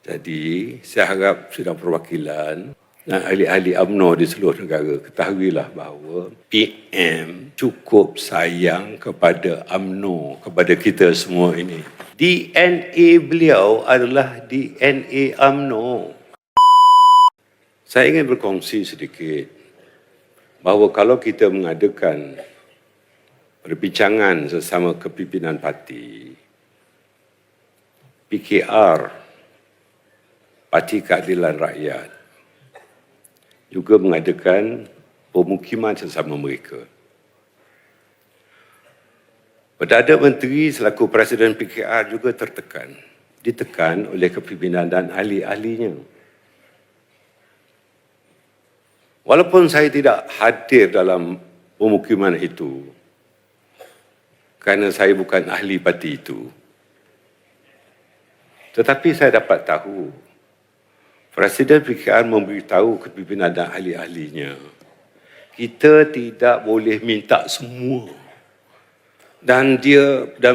Jadi, saya harap sidang perwakilan dan ahli-ahli UMNO di seluruh negara ketahuilah bahawa PM cukup sayang kepada UMNO, kepada kita semua ini. DNA beliau adalah DNA UMNO. Saya ingin berkongsi sedikit bahawa kalau kita mengadakan perbincangan sesama kepimpinan parti, PKR, Parti Keadilan Rakyat, juga mengadakan pemukiman sesama mereka. Perdana Menteri selaku Presiden PKR juga ditekan oleh kepimpinan dan ahli-ahlinya. Walaupun saya tidak hadir dalam pemukiman itu, kerana saya bukan ahli parti itu, tetapi saya dapat tahu Presiden PKR memberitahu kepimpinan dan ahli-ahlinya, kita tidak boleh minta semua. Dan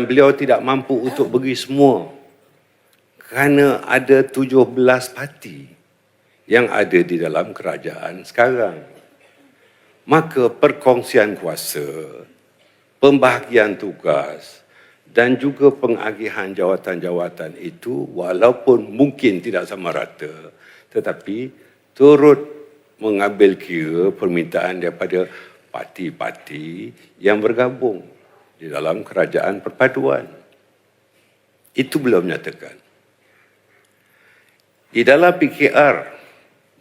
beliau tidak mampu untuk bagi semua. Kerana ada 17 parti yang ada di dalam kerajaan sekarang. Maka perkongsian kuasa, pembahagian tugas dan juga pengagihan jawatan-jawatan itu walaupun mungkin tidak sama rata, tetapi turut mengambil kira permintaan daripada parti-parti yang bergabung di dalam kerajaan perpaduan. Itu beliau menyatakan. Di dalam PKR,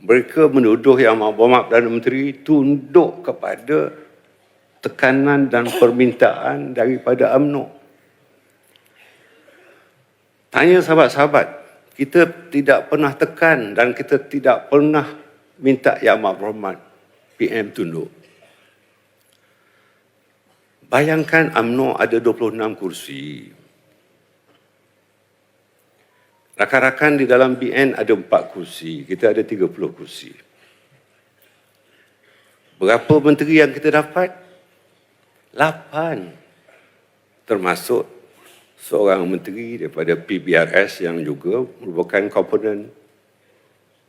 mereka menuduh Yang Berhormat Perdana Menteri tunduk kepada tekanan dan permintaan daripada UMNO. Tanya sahabat-sahabat, kita tidak pernah tekan dan kita tidak pernah minta Yang Berhormat PM tunduk. Bayangkan UMNO ada 26 kursi. Rakan-rakan di dalam BN ada 4 kursi, kita ada 30 kursi. Berapa menteri yang kita dapat? 8. Termasuk seorang menteri daripada PBRS yang juga merupakan komponen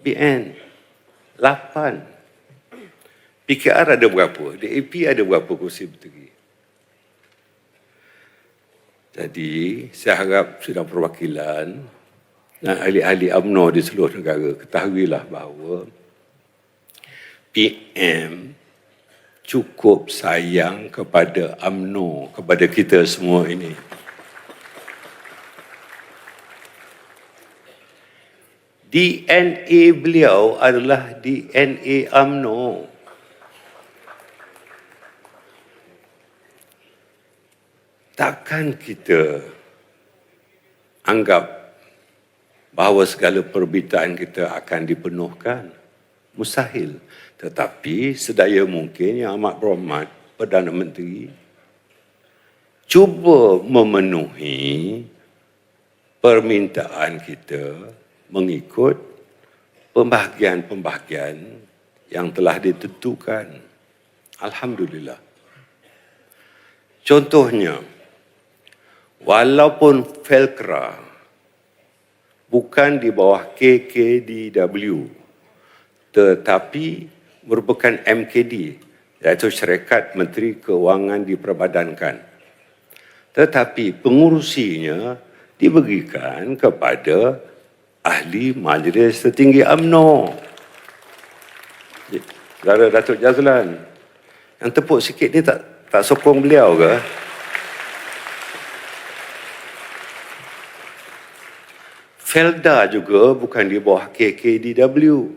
BN. 8. PKR ada berapa? DAP ada berapa kursi menteri? Jadi, saya harap sidang perwakilan dan ahli-ahli UMNO di seluruh negara ketahuilah bahawa PM cukup sayang kepada UMNO, kepada kita semua ini. DNA beliau adalah DNA UMNO. Takkan kita anggap bahawa segala permintaan kita akan dipenuhkan? Mustahil. Tetapi sedaya mungkin Yang Amat Berhormat Perdana Menteri cuba memenuhi permintaan kita mengikut pembahagian-pembahagian yang telah ditentukan. Alhamdulillah. Contohnya, walaupun Felkra bukan di bawah KKDW, tetapi merupakan MKD, iaitu Syarikat Menteri Kewangan diperbadankan. Tetapi pengurusinya diberikan kepada Ahli Majlis Tertinggi UMNO. Saudara Datuk Jazlan, yang tepuk sikit ni tak sokong beliau ke? Felda juga bukan di bawah KKDW.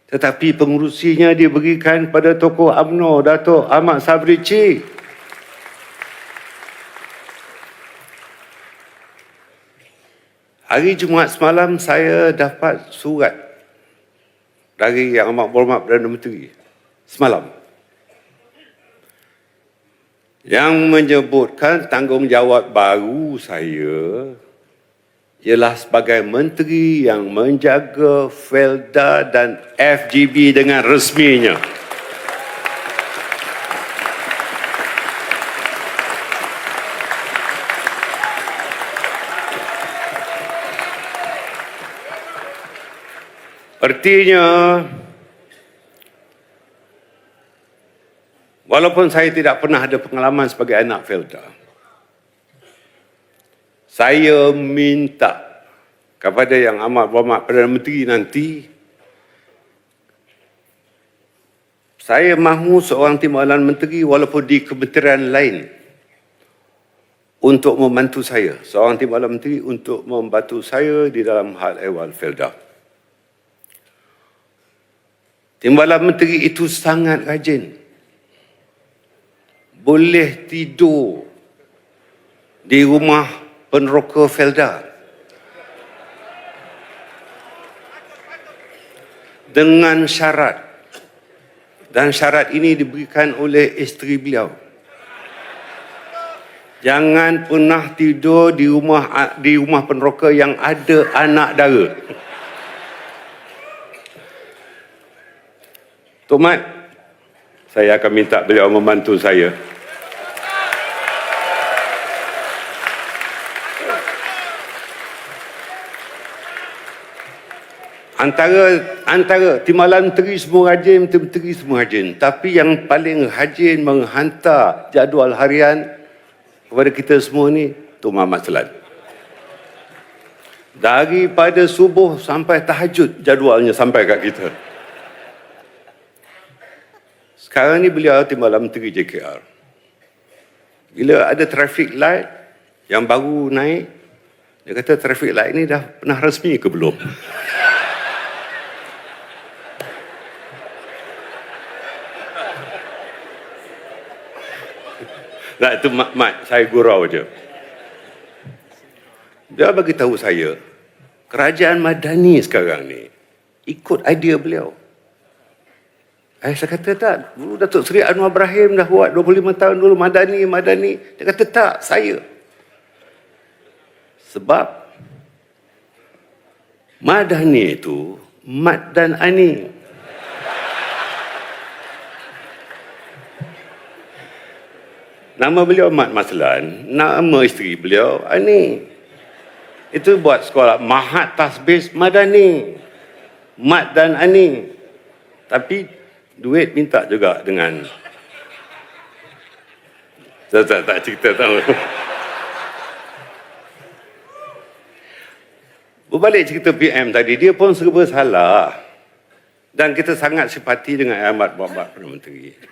Tetapi pengurusinya diberikan pada tokoh UMNO, Datuk Ahmad Sabri Cik. Hari Jumaat semalam saya dapat surat dari Yang Amat Berhormat Perdana Menteri semalam yang menyebutkan tanggungjawab baru saya ialah sebagai menteri yang menjaga Felda dan FGB dengan resminya. Artinya, walaupun saya tidak pernah ada pengalaman sebagai anak Felda, saya minta kepada Yang Amat Berhormat Perdana Menteri nanti, saya mahu seorang timbalan menteri walaupun di kementerian lain untuk membantu saya. Seorang timbalan menteri untuk membantu saya di dalam hal ehwal Felda. Timbalan menteri itu sangat rajin. Boleh tidur di rumah peneroka Felda dengan syarat, dan syarat ini diberikan oleh isteri beliau. Jangan pernah tidur di rumah peneroka yang ada anak dara. Tok Mat, saya akan minta beliau membantu saya. Antara timbalan menteri semua rajin, menteri semua rajin. Tapi yang paling rajin menghantar jadual harian kepada kita semua ni, Tok Mahathir Maslan. Daripada subuh sampai tahajud jadualnya sampai kat kita. Sekarang ni beliau timbalan menteri JKR. Bila ada traffic light yang baru naik, dia kata traffic light ni dah pernah rasmi ke belum? Nah, itu Mat, saya gurau je. Dia bagi tahu saya, kerajaan Madani sekarang ni ikut idea beliau. Saya kata tak, dulu Datuk Seri Anwar Ibrahim dah buat 25 tahun dulu Madani. Dia kata tak, saya. Sebab Madani itu Mat dan Ani. Nama beliau Mat Maslan, nama isteri beliau Ani. Itu buat sekolah Mahat Tasbih Madani. Mat dan Ani. Tapi duit minta juga dengan... Tak cerita tahu. Berbalik cerita PM tadi, dia pun serba salah. Dan kita sangat simpati dengan Yang Amat Berhormat Perdana Menteri.